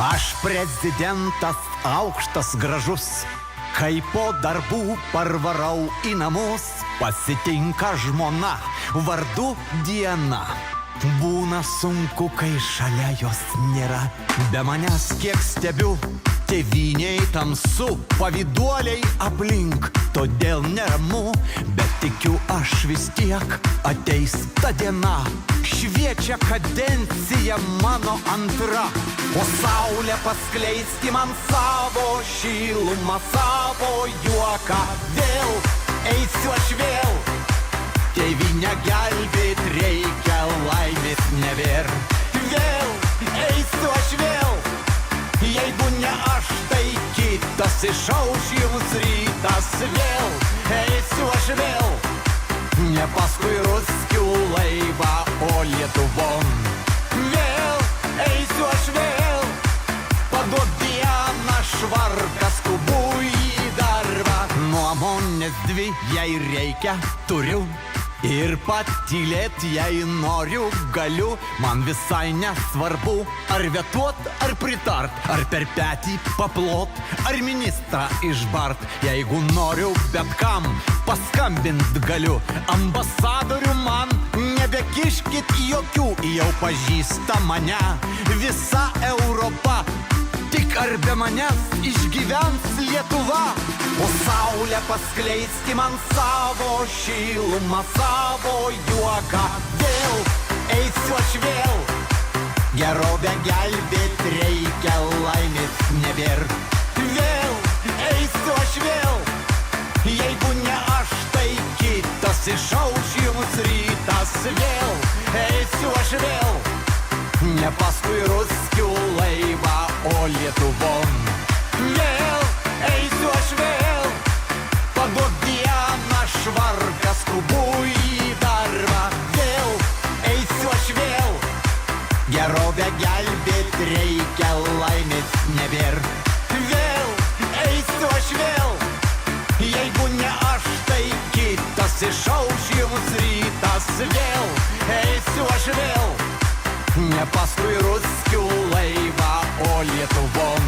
Aš prezidentas aukštas gražus, kai po darbų parvarau į namus, pasitinka žmona vardu Diena. Būna sunku, kai šalia jos nėra. Be manęs kiek stebiu, tėvynėj tamsu, pavyduoliai aplink, todėl neramu, bet tikiu aš vis tiek ateis ta diena. Šviečia kadencija mano antra, o saulė paskleisti man savo šilumą, savo juoką. Vėl eisiu aš vėl, tėvynę gelbėt reikia, laimės nebėr. Vėl eisiu aš vėl, jeigu ne aš, tai kitas išauš jums rytas. Vėl eisiu aš vėl, ne paskui ruskių laivą, o Lietuvon. Vėl eisiu aš vėl, paduok Dieną švarką, skubu į darbą. Nuomonės dvi, jei reikia, turiu. Ir patylėt, jei noriu, galiu. Man visai nesvarbu, ar vetuot, ar pritart, ar per petį paplot, ar ministrą išbart. Jeigu noriu bet kam paskambint galiu. Ambasadorių man nebekiškit jokių, jau pažįsta mane visa Europa. Tik ar be manęs išgyvens Lietuva? O saulė paskleisti man savo šilumą, savo juoką. Vėl eisiu aš vėl, gerovę gelbėt reikia, laimės nebėr. Vėl eisiu aš vėl, jeigu ne aš, tai kitas išauš jums rytas. Vėl eisiu aš vėl, ne paskui ruskių laivą, o Lietuvon. Vėl eisiu aš vėl, paduok Dieną švarką, skubu į darbą. Vėl eisiu aš vėl, gerovę gelbėt reikia, laimės nebėr. Vėl eisiu aš vėl, jeigu ne aš, tai kitas išauš jums rytas. Vėl eisiu aš vėl, ne paskui ruskių laivą, o Lietuvon.